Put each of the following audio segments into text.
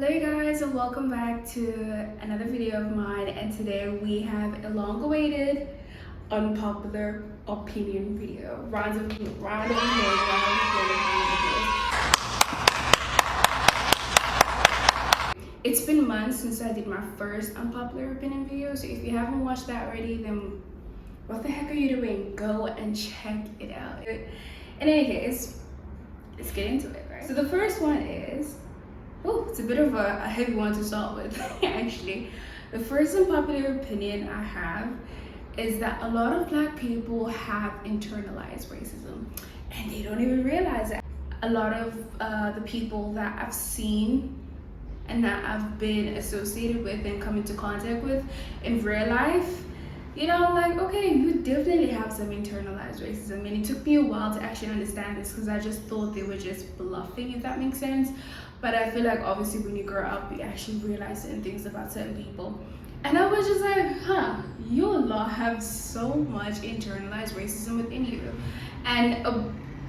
Hello you guys, and welcome back to another video of mine, and today we have a long-awaited unpopular opinion video. Round of applause. It's been months since I did my first unpopular opinion video, so if you haven't watched that already, then what the heck are you doing? Go and check it out. In any case, let's get into it, right? So the first one is, oh, it's a bit of a heavy one to start with, actually. The first unpopular opinion I have is that a lot of Black people have internalized racism and they don't even realize it. A lot of the people that I've seen and that I've been associated with and come into contact with in real life, you know, like, okay, you definitely have some internalized racism, and it took me a while to actually understand this because I just thought they were just bluffing, if that makes sense. But I feel like obviously when you grow up, you actually realize certain things about certain people. And I was just like, you lot have so much internalized racism within you. And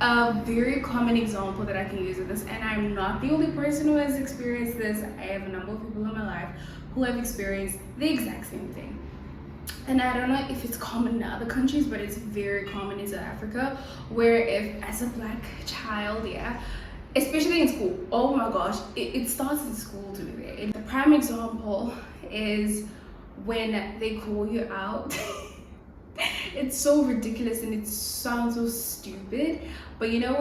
a very common example that I can use of this, and I'm not the only person who has experienced this, I have a number of people in my life who have experienced the exact same thing. And I don't know if it's common in other countries, but it's very common in South Africa, where if as a Black child, especially in school, oh my gosh, it starts in school to be there. The prime example is when they call you out. It's so ridiculous and it sounds so stupid, but you know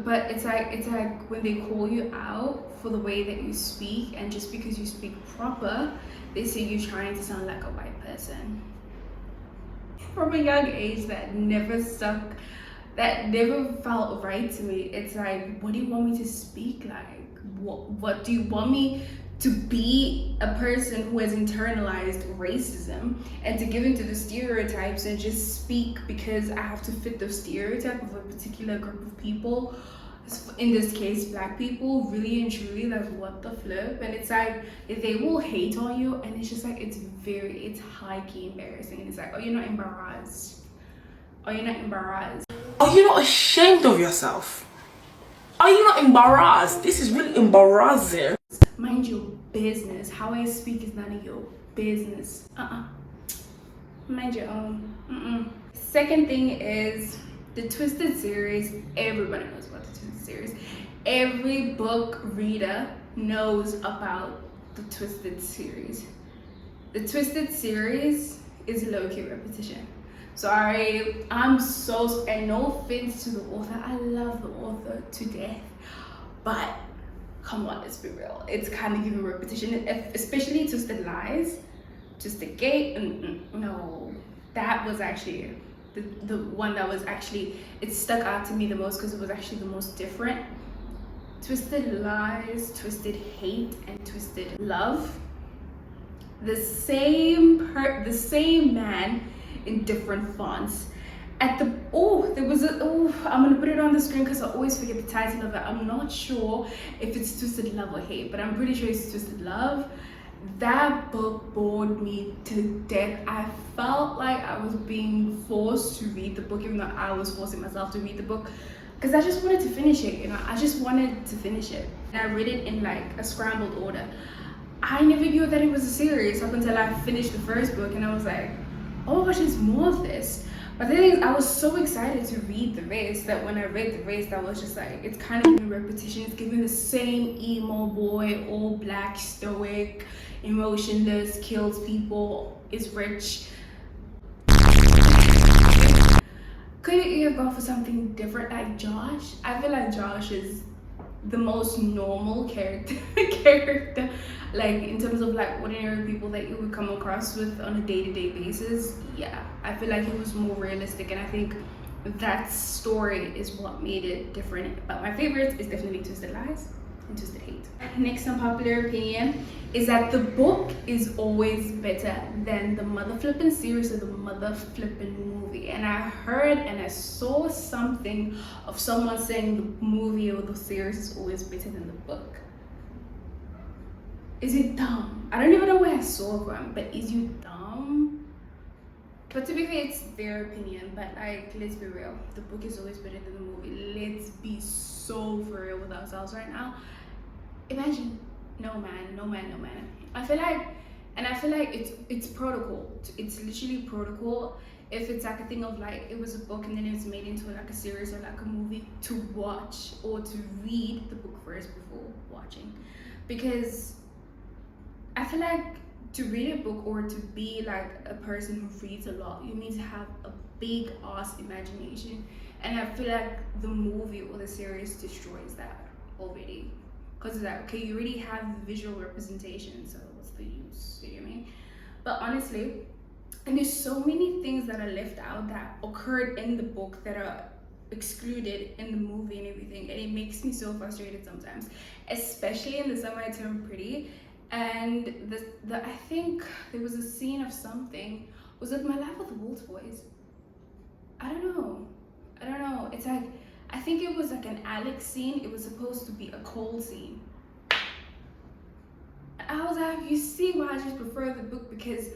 but it's like when they call you out for the way that you speak, and just because you speak proper, they say you're trying to sound like a white person. From a young age, that never stuck, that never felt right to me. It's like, what do you want me to speak like? What do you want me to be? A person who has internalized racism and to give into the stereotypes and just speak because I have to fit the stereotype of a particular group of people, in this case Black people, really and truly, like, what the flip? And it's like, they will hate on you, and it's just like, it's high-key embarrassing. And it's like, oh, you're not embarrassed? Are you not embarrassed? Are you not ashamed of yourself? Are you not embarrassed? This is really embarrassing. Mind your business. How I speak is none of your business. Mind your own. Second thing is the Twisted series. Everybody knows about the Twisted series. Every book reader knows about the Twisted series. The Twisted series is low-key repetition. Sorry, and no offense to the author, I love the author to death, but come on, let's be real, it's kind of giving repetition, especially Twisted Lies, Twisted Gate, no, that was actually the one that was actually, it stuck out to me the most because it was actually the most different. Twisted Lies, Twisted Hate, and Twisted Love, the same man in different fonts. I'm gonna put it on the screen because I always forget the title of it. I'm not sure if it's Twisted Love or Hate, but I'm pretty sure it's Twisted Love. That book bored me to death. I felt like I was being forced to read the book, even though I was forcing myself to read the book, because I just wanted to finish it, you know. I just wanted to finish it, and I read it in like a scrambled order. I never knew that it was a series up until I finished the first book, and I was like, oh my gosh, there's more of this. But the thing is, I was so excited to read the rest that when I read the rest, I was just like, it's kind of a repetition. It's giving the same emo boy, all Black, stoic, emotionless, kills people, is rich. Couldn't you have gone for something different, like Josh? I feel like Josh is the most normal character, like in terms of like ordinary people that you would come across with on a day-to-day basis. Yeah, I feel like he was more realistic, and I think that story is what made it different. But my favorite is definitely Twisted Lies and Twisted Hate. Next unpopular opinion is that the book is always better than the mother flippin' series or the mother flippin' movie. And I heard and I saw something of someone saying the movie or the series is always better than the book. Is it dumb? I don't even know where I saw it from, but is you dumb? But to be fair, it's their opinion, but like, let's be real, the book is always better than the movie. Let's be so for real with ourselves right now. Imagine no man, no man, no man. I feel like it's protocol. It's literally protocol. If it's like a thing of like it was a book and then it's made into like a series or like a movie, to watch or to read the book first before watching, because I feel like to read a book or to be like a person who reads a lot, you need to have a big ass imagination, and I feel like the movie or the series destroys that already, because it's like, okay, you already have the visual representation, so what's the use? You know what I mean? But honestly, and there's so many things that are left out that occurred in the book that are excluded in the movie and everything, and it makes me so frustrated sometimes, especially in The Summer I Turned Pretty. And I think there was a scene of something. Was it My Life with the Wolves Boys? I don't know. It's like, I think it was like an Alex scene. It was supposed to be a Cole scene. I was like, you see why I just prefer the book, because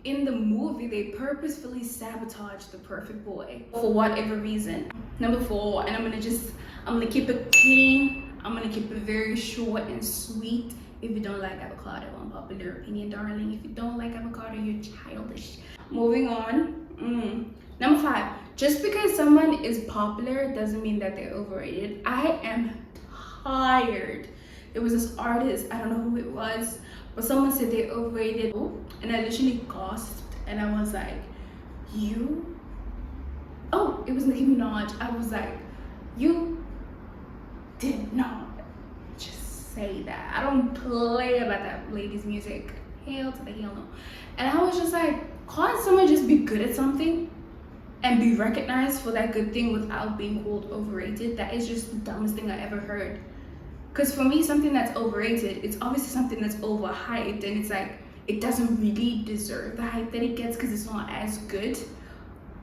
in the movie they purposefully sabotage the perfect boy for whatever reason. Number 4, and I'm gonna keep it clean. I'm gonna keep it very short and sweet. If you don't like avocado, unpopular opinion, darling. If you don't like avocado, you're childish. Moving on. Number 5, just because someone is popular doesn't mean that they're overrated. I am tired. There was this artist, I don't know who it was, but someone said they're overrated, and I literally gasped, and I was like, you? Oh, it was Nicki Minaj. I was like, you did not just say that. I don't play about that lady's music. Hell to the hell no. And I was just like, can't someone just be good at something and be recognized for that good thing without being called overrated? That is just the dumbest thing I ever heard. Because for me, something that's overrated, it's obviously something that's overhyped, and it's like, it doesn't really deserve the hype that it gets because it's not as good,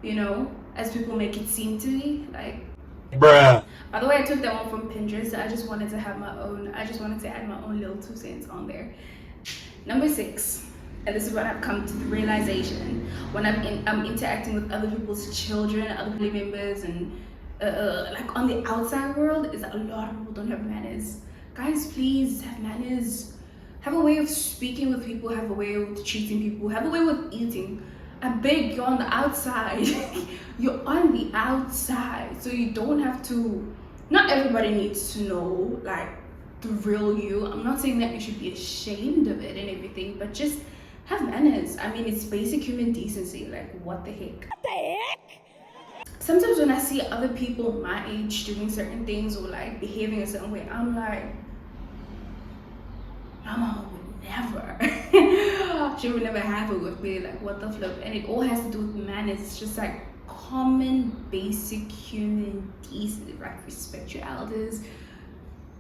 you know, as people make it seem to be. Like, bruh. By the way, I took that one from Pinterest. I just wanted to add my own little 2 cents on there. Number 6, and this is what I've come to the realization when I'm interacting with other people's children, other family members, and like on the outside world, is that a lot of people don't have manners. Guys, please have manners. Have a way of speaking with people, have a way of treating people, have a way with eating. I beg, you're on the outside. You're on the outside, so you don't have to, not everybody needs to know like the real you. I'm not saying that you should be ashamed of it and everything, but just have manners. I mean, it's basic human decency. Like, what the heck? What the heck? Sometimes when I see other people my age doing certain things or like behaving a certain way, I'm like, Mama would never. She would never have it with me. Like, what the flip? And it all has to do with manners. It's just like common, basic human decency, like respect your elders,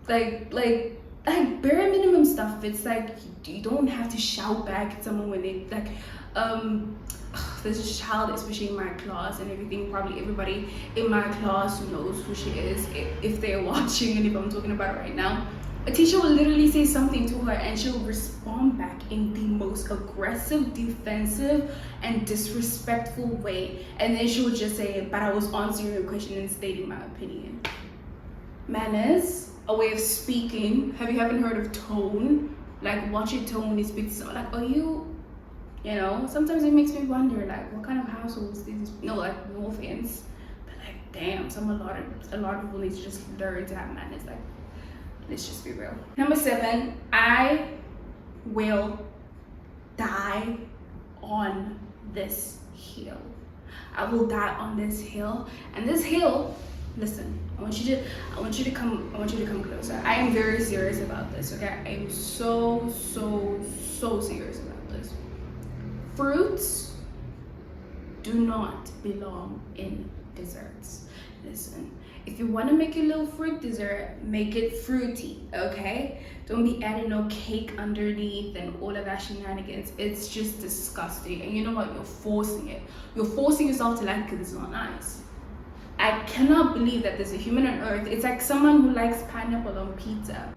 like bare minimum stuff. It's like you don't have to shout back at someone when they like there's a child, especially in my class and everything, probably everybody in my class who knows who she is, if they're watching and if I'm talking about it right now. A teacher will literally say something to her and she'll respond back in the most aggressive, defensive, and disrespectful way, and then she'll just say, but I was answering your question and stating my opinion. Manners, a way of speaking. Have you haven't heard of tone? Like, watch your tone. You speak to someone like, are you, you know, sometimes it makes me wonder, like, what kind of households these, no, like, no offense, but like, damn, a lot of people need to just learn to have manners. Like, let's just be real. Number 7, I will die on this hill. I will die on this hill, and this hill, listen, I want you to come closer. I am very serious about this, okay? I am so serious about this. Fruits do not belong in desserts. Listen, if you want to make your little fruit dessert, make it fruity, okay? Don't be adding no cake underneath and all of that shenanigans. It's just disgusting. And you know what? You're forcing it. You're forcing yourself to like it because it's not nice. I cannot believe that there's a human on earth. It's like someone who likes pineapple on pizza.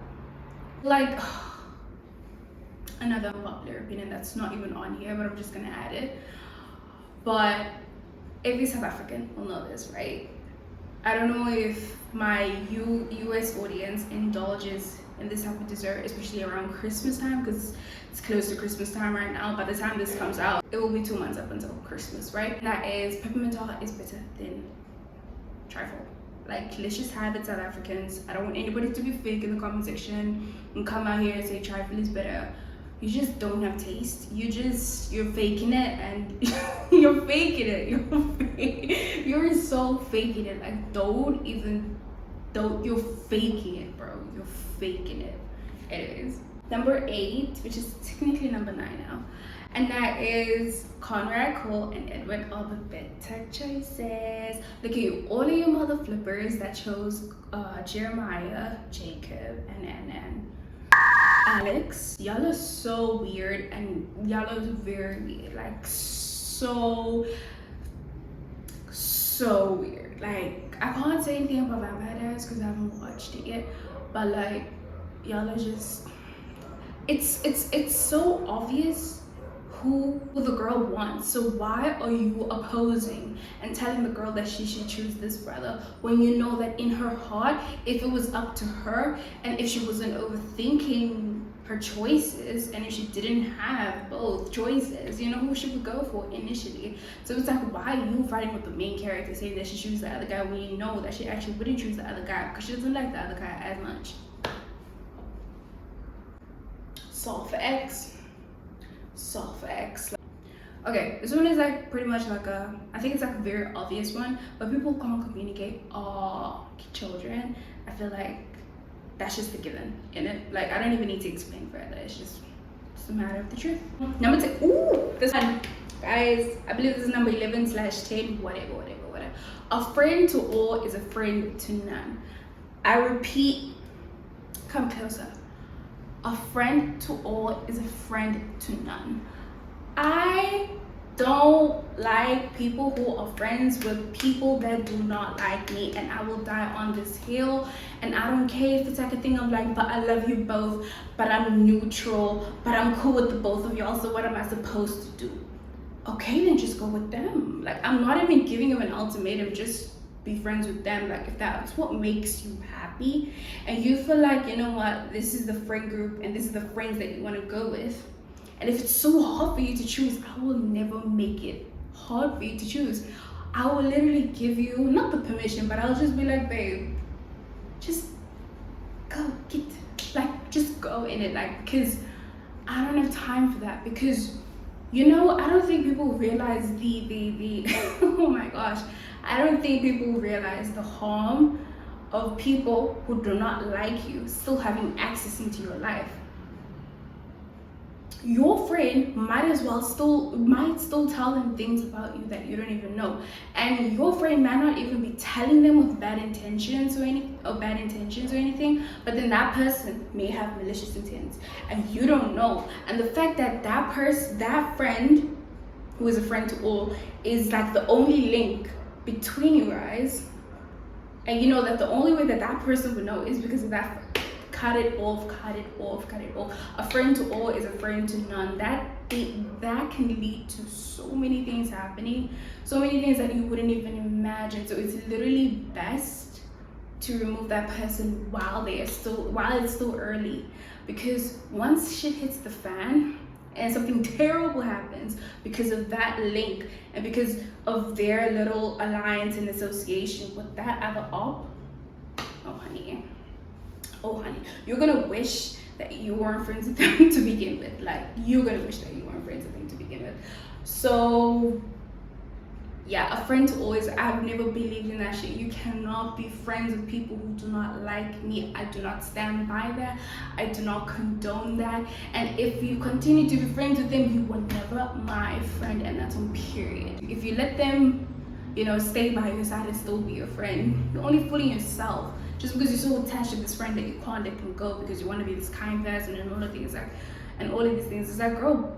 Like, another unpopular opinion that's not even on here, but I'm just gonna add it. But every South African will know this, right? I don't know if my US audience indulges in this type of dessert, especially around Christmas time, because it's close to Christmas time right now. By the time this comes out, it will be 2 months up until Christmas, right? And that is peppermint tart is better than trifle. Like, let's just have it, South Africans. I don't want anybody to be fake in the comment section and come out here and say trifle is better. You just don't have taste. You're faking it, and you're faking it. You're so faking it. Like, you're faking it, bro. You're faking it. Anyways, number 8, which is technically number 9 now, and that is Conrad, Cole, and Edward are the better choices. Look at you, all of you mother flippers that chose Jeremiah, Jacob, and Alex. Y'all are so weird, and y'all are very weird. Like, so weird. Like, I can't say anything about Vampire Diaries because I haven't watched it yet, but like, y'all are just, it's so obvious who the girl wants. So why are you opposing and telling the girl that she should choose this brother when you know that in her heart, if it was up to her and if she wasn't overthinking her choices and if she didn't have both choices, you know who she would go for initially? So it's like, why are you fighting with the main character saying that she choose the other guy when you know that she actually wouldn't choose the other guy because she doesn't like the other guy as much? Solve for X. Solve for X. Okay, this one is like pretty much like I think it's like a very obvious one, but people can't communicate. Children, I feel like that's just a given in it. Like, I don't even need to explain further. It's a matter of the truth. Number 10. Ooh, this one, guys. I believe this is number 11/10. Whatever. A friend to all is a friend to none. I repeat. Come closer. A friend to all is a friend to none. I don't like people who are friends with people that do not like me, and I will die on this hill. And I don't care if it's like a thing of like, but I love you both, but I'm neutral, but I'm cool with the both of y'all, so what am I supposed to do? Okay, then just go with them. Like, I'm not even giving you an ultimatum, just be friends with them. Like, if that's what makes you happy and you feel like, you know what, this is the friend group and this is the friends that you want to go with, and if it's so hard for you to choose, I will never make it hard for you to choose. I will literally give you not the permission, but I'll just be like, babe, just go just go in it, like, because I don't have time for that. Because, you know, I don't think people realize the oh my gosh, I don't think people realize the harm of people who do not like you still having access into your life. Your friend might still tell them things about you that you don't even know, and your friend might not even be telling them with bad intentions or anything, but then that person may have malicious intents and you don't know. And the fact that that friend who is a friend to all is like the only link between you guys, and you know that the only way that person would know is because of that. Cut it off. A friend to all is a friend to none. That can lead to so many things happening, so many things that you wouldn't even imagine. So it's literally best to remove that person while it's still early, because once shit hits the fan and something terrible happens because of that link and because of their little alliance and association with that other op, oh honey, you're gonna wish that you weren't friends with them to begin with. Like, you're gonna wish that you weren't friends with them to begin with. So yeah, a friend to always, I've never believed in that shit. You cannot be friends with people who do not like me. I do not stand by that. I do not condone that. And if you continue to be friends with them, you were never my friend, and that's on period. If you let them, you know, stay by your side and still be your friend, you're only fooling yourself. Just because you're so attached to this friend that you can't let them go because you want to be this kind person and all of these things. It's like, girl,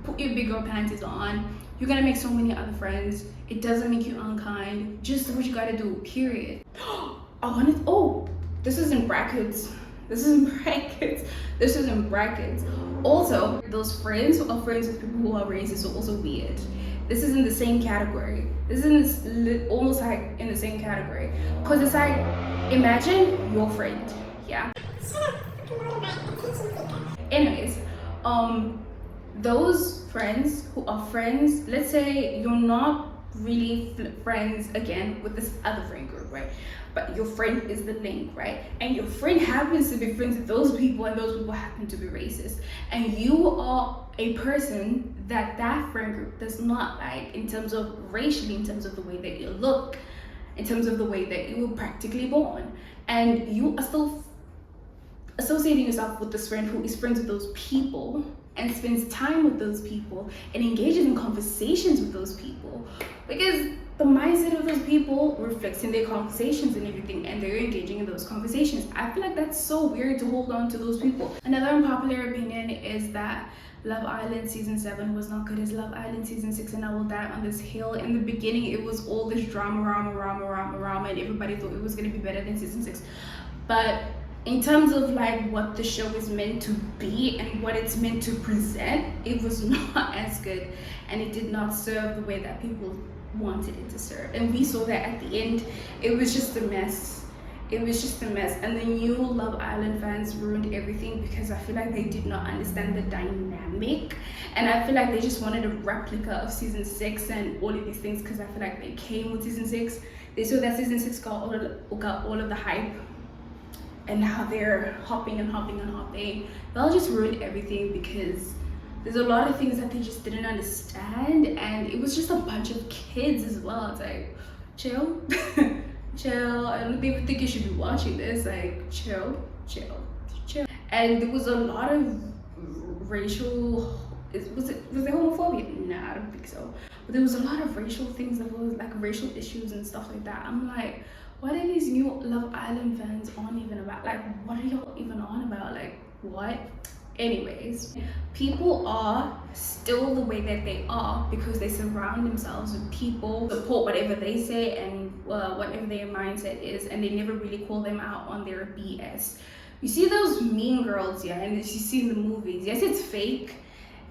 put your big girl panties on. You're gonna make so many other friends. It doesn't make you unkind. Just do what you gotta do, period. This is in brackets. Also, those friends who are friends with people who are racist are also weird. this is in the same category. This is almost like in the same category. Because it's like, imagine your friend, yeah? Anyways, those friends who are friends, let's say you're not really friends again with this other friend group, right? But your friend is the link, right? And your friend happens to be friends with those people, and those people happen to be racist, and you are a person that friend group does not like, in terms of racially, in terms of the way that you look, in terms of the way that you were practically born, and you are still associating yourself with this friend who is friends with those people and spends time with those people and engages in conversations with those people, because the mindset of those people reflects in their conversations and everything, and they're engaging in those conversations. I feel like that's so weird to hold on to those people. Another unpopular opinion is that Love Island season 7 was not good as Love Island season 6, and I will die on this hill. In the beginning, it was all this drama, and everybody thought it was gonna be better than season 6. But in terms of like what the show is meant to be and what it's meant to present, it was not as good, and it did not serve the way that people wanted it to serve. And we saw that at the end. It was just a mess. It was just a mess. And the new Love Island fans ruined everything, because I feel like they did not understand the dynamic, and I feel like they just wanted a replica of season 6 and all of these things, because I feel like they came with season 6. They saw that season 6 got all of the hype, and now they're hopping. They'll just ruin everything, because there's a lot of things that they just didn't understand, and it was just a bunch of kids as well. It's like, chill. Chill. I don't even think you should be watching this. Like, chill. And there was a lot of racial, was there homophobia? Nah, I don't think so. But there was a lot of racial things, that was like racial issues and stuff like that. I'm like, what are these new Love Island fans on even about? Like, what are y'all even on about? Like, what? Anyways, people are still the way that they are because they surround themselves with people, support whatever they say and whatever their mindset is, and they never really call them out on their BS. You see those mean girls, yeah, and you see in the movies, yes, it's fake,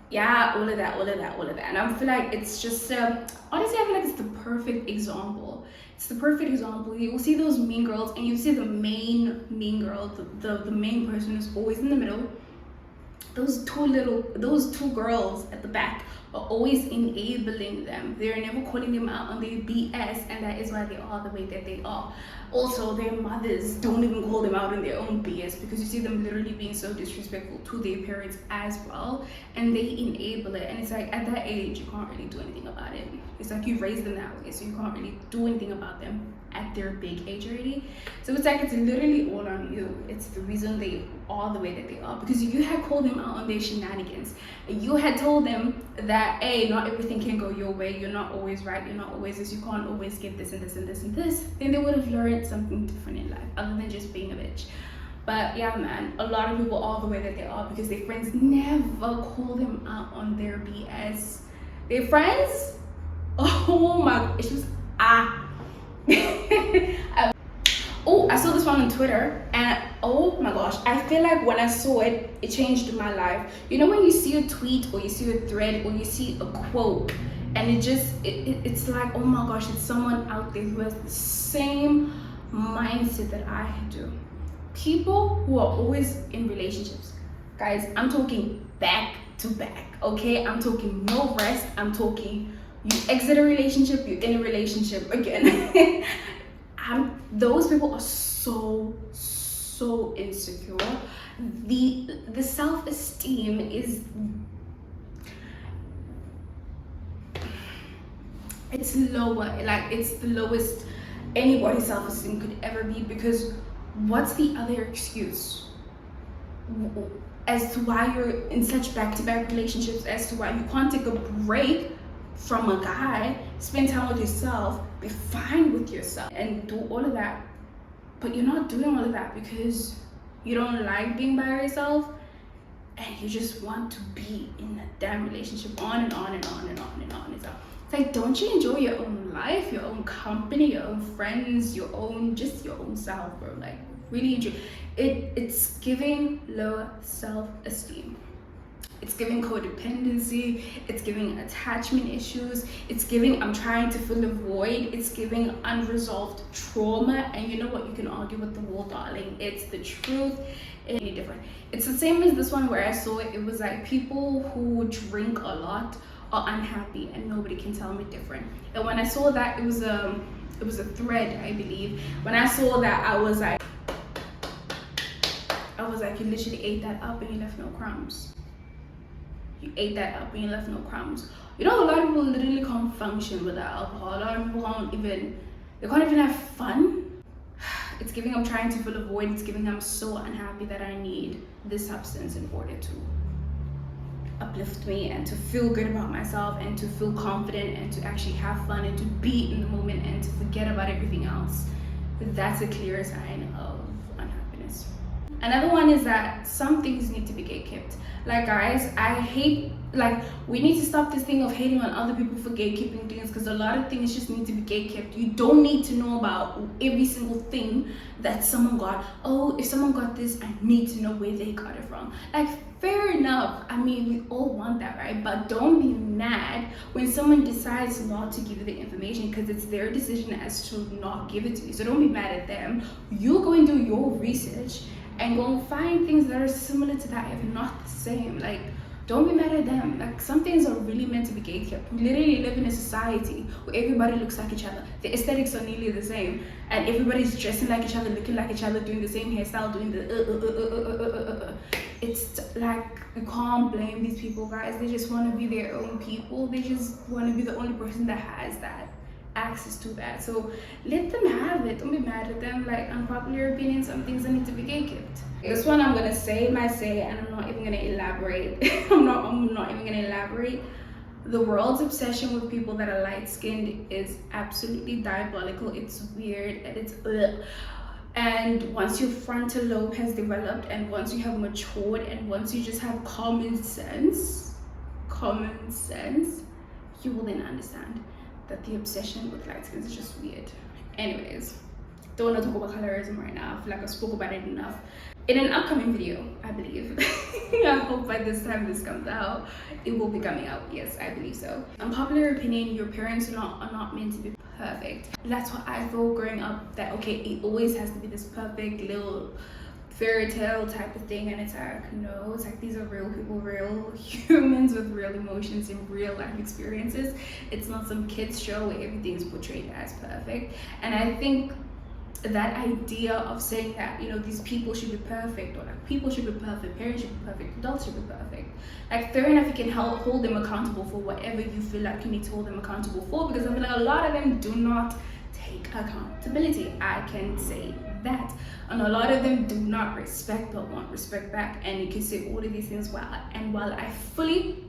yeah, all of that, and I feel like it's just honestly, I feel like it's the perfect example. It's the perfect example. You will see those mean girls, and you see the main mean girl, the main person who's always in the middle. Those two girls at the back are always enabling them. They're never calling them out on their BS, and that is why they are the way that they are. Also, their mothers don't even call them out on their own BS, because you see them literally being so disrespectful to their parents as well, and they enable it. And it's like, at that age, you can't really do anything about it. It's like you raised them that way, so you can't really do anything about them at their big age already. So it's like, it's literally all on you. It's the reason they are the way that they are, because you had called them out on their shenanigans, and you had told them that, hey, not everything can go your way, you're not always right, you're not always this, you can't always get this and this and this and this, then they would have learned something different in life other than just being a bitch. But yeah, man, a lot of people are the way that they are because their friends never call them out on their BS. Their friends, oh my, it's just oh, I saw this one on Twitter, and oh my gosh, I feel like when I saw it, it changed my life. You know when you see a tweet or you see a thread or you see a quote, and it's like, oh my gosh, it's someone out there who has the same mindset that I do. People who are always in relationships, guys, I'm talking back to back, okay? I'm talking no rest. I'm talking you exit a relationship, you're in a relationship again. Those people are so insecure. The self-esteem is, it's lower, like it's the lowest anybody's self-esteem could ever be, because what's the other excuse as to why you're in such back-to-back relationships, as to why you can't take a break from a guy, spend time with yourself, be fine with yourself, and do all of that? But you're not doing all of that because you don't like being by yourself, and you just want to be in a damn relationship, on and on and on and on and on. It's like, don't you enjoy your own life, your own company, your own friends, your own self, bro? Like, really enjoy it. It's giving low self-esteem. It's giving codependency, it's giving attachment issues, it's giving I'm trying to fill a void, it's giving unresolved trauma. And you know what, you can argue with the wall, darling, it's the truth. It's really different. It's the same as this one where I saw it. It was like people who drink a lot are unhappy and nobody can tell me different. And when I saw that, it was a thread, I believe. When I saw that, I was like, you literally ate that up and you left no crumbs. You ate that up and you left no crumbs. You know, a lot of people literally can't function without alcohol. A lot of people can't even have fun. It's giving I'm trying to fill a void. It's giving I'm so unhappy that I need this substance in order to uplift me and to feel good about myself and to feel confident and to actually have fun and to be in the moment and to forget about everything else. That's a clear sign of unhappiness. Another one is that some things need to be gatekept. Like, guys, we need to stop this thing of hating on other people for gatekeeping things, because a lot of things just need to be gatekept. You don't need to know about every single thing that someone got. Oh, if someone got this, I need to know where they got it from. Like, fair enough. I mean, we all want that, right? But don't be mad when someone decides not to give you the information, because it's their decision as to not give it to you. So don't be mad at them. You go and do your research and go and find things that are similar to that, if not the same. Like, don't be mad at them. Like, some things are really meant to be gatekept. We literally live in a society where everybody looks like each other. The aesthetics are nearly the same, and everybody's dressing like each other, looking like each other, doing the same hairstyle, doing the It's like, you can't blame these people, guys. They just want to be their own people. They just want to be the only person that has that access to that. So let them have it. Don't be mad at them. Like, unpopular opinions, some things that need to be gatekept. This one I'm gonna say my say, and I'm not even gonna elaborate. I'm not even gonna elaborate. The world's obsession with people that are light-skinned is absolutely diabolical. It's weird and it's ugh. And once your frontal lobe has developed, and once you have matured, and once you just have common sense, you will then understand that the obsession with light skins is just weird. Anyways, don't want to talk about colorism right now. I feel like I spoke about it enough in an upcoming video, I believe. I hope by this time this comes out, it will be coming out. Yes, I believe so. Unpopular opinion, your parents are not meant to be perfect. That's what I thought growing up, that okay, it always has to be this perfect little fairy tale type of thing. And it's like, no, it's like, these are real people, real humans with real emotions and real life experiences. It's not some kids show where everything is portrayed as perfect. And I think that idea of saying that, you know, these people should be perfect, or like people should be perfect, parents should be perfect, adults should be perfect. Like, fair enough, you can hold them accountable for whatever you feel like you need to hold them accountable for, because I feel like a lot of them do not take accountability. I can say that. And a lot of them do not respect or want respect back. And you can say all of these things, while I fully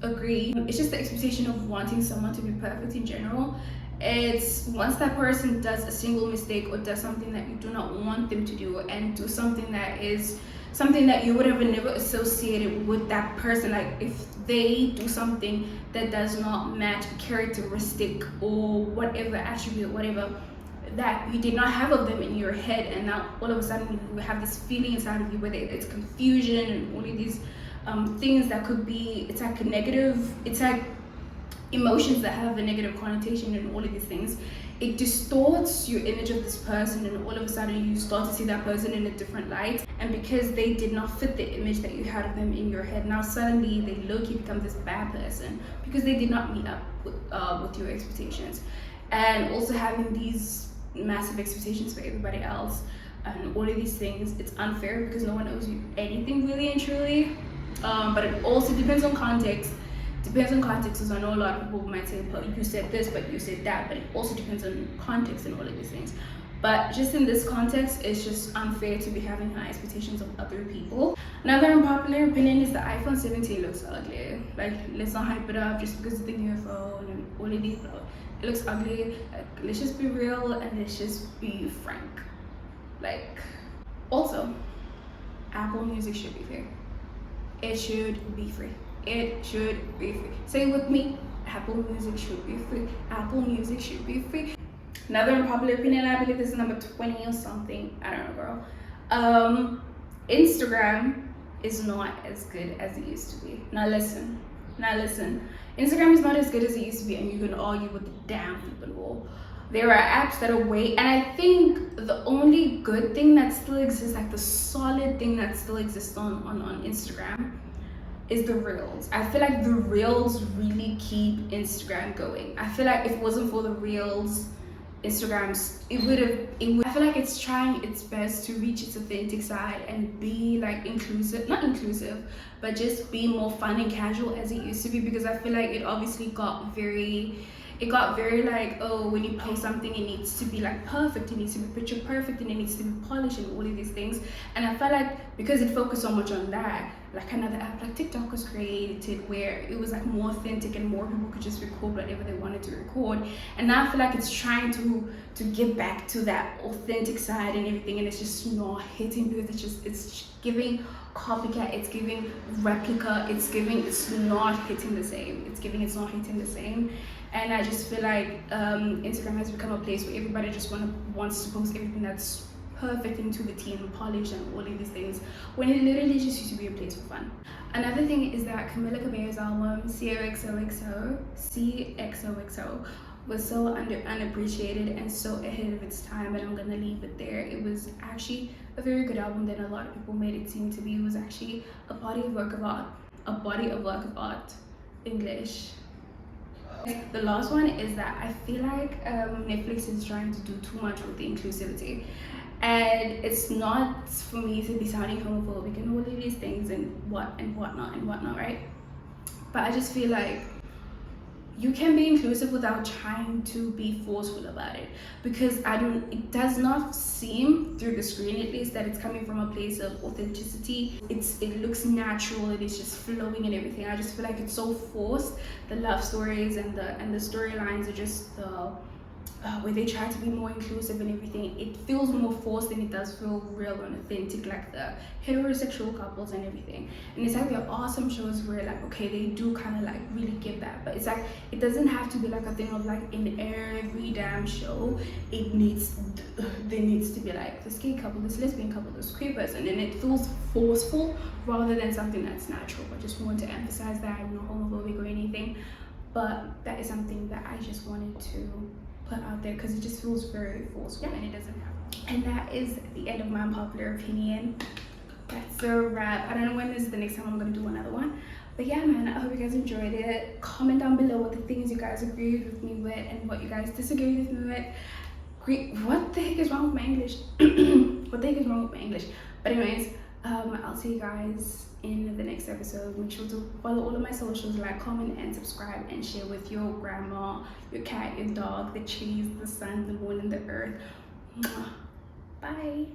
agree, it's just the expectation of wanting someone to be perfect in general. It's once that person does a single mistake or does something that you do not want them to do, and do something that is something that you would have never associated with that person. Like, if they do something that does not match a characteristic or whatever attribute, whatever that you did not have of them in your head, and now all of a sudden you have this feeling inside of you, whether it's confusion and all of these things that could be, it's like a negative, it's like emotions that have a negative connotation and all of these things. It distorts your image of this person, and all of a sudden you start to see that person in a different light. And because they did not fit the image that you had of them in your head, now suddenly they low-key become this bad person because they did not meet up with your expectations. And also having these massive expectations for everybody else and all of these things, it's unfair because no one owes you anything really and truly. But it also depends on context. Because I know a lot of people might say, well, you said this, but you said that, but it also depends on context and all of these things. But just in this context, it's just unfair to be having high expectations of other people. Another unpopular opinion is the iPhone 17 looks ugly. Like, let's not hype it up just because it's the new phone and all of these. It looks ugly. Like, let's just be real and let's just be frank. Like, also, Apple Music should be free. It should be free. It should be free. Say it with me. Apple Music should be free. Apple Music should be free. Another unpopular opinion, I believe this is number 20 or something. I don't know, girl. Instagram is not as good as it used to be. Now listen. Instagram is not as good as it used to be, and you can argue with the damn flipping wall. There are apps that are way, and I think the only good thing that still exists, like the solid thing that still exists on Instagram, is the reels. I feel like the reels really keep Instagram going. I feel like if it wasn't for the reels, Instagram's I feel like it's trying its best to reach its authentic side and be like not inclusive, but just be more fun and casual as it used to be, because I feel like it obviously got very like, oh, when you post something, it needs to be like perfect, it needs to be picture perfect, and it needs to be polished and all of these things. And I felt like because it focused so much on that, like another app like TikTok was created where it was like more authentic and more people could just record whatever they wanted to record. And now I feel like it's trying to get back to that authentic side and everything, and it's just not hitting, because it's giving copycat, it's giving replica, it's not hitting the same. It's not hitting the same. And I just feel like Instagram has become a place where everybody just wants to post everything that's perfect and to the T and polished and all of these things, when it literally just used to be a place for fun. Another thing is that Camila Cabello's album CXOXO was so unappreciated and so ahead of its time, and I'm gonna leave it there. It was actually a very good album that a lot of people made it seem to be. It was actually a body of work of art, English. The last one is that I feel like Netflix is trying to do too much with the inclusivity, and it's not for me to be sounding homophobic and all of these things and whatnot, right? But I just feel like you can be inclusive without trying to be forceful about it, because it does not seem, through the screen at least, that it's coming from a place of authenticity. It looks natural, it is just flowing and everything. I just feel like it's so forced. The love stories and the storylines are just where they try to be more inclusive and everything. It feels more forced than it does feel real and authentic, like the heterosexual couples and everything. And it's like there are some shows where like, okay, they do kind of like really give that, but it's like it doesn't have to be like a thing of like in every damn show there needs to be like this gay couple, this lesbian couple, this queer person, and it feels forceful rather than something that's natural. I just want to emphasize that I'm not homophobic or anything, but that is something that I just wanted to put out there, because it just feels very forceful and it doesn't happen. And that is the end of my unpopular opinion. That's a wrap. I don't know when is the next time I'm gonna do another one, but yeah, man, I hope you guys enjoyed it. Comment down below what the things you guys agreed with me with and what you guys disagreed with me with. What the heck is wrong with my English? What the heck is wrong with my English? But anyways, I'll see you guys in the next episode. Make sure to follow all of my socials, like, comment, and subscribe, and share with your grandma, your cat, your dog, the trees, the sun, the moon, and the earth. Bye.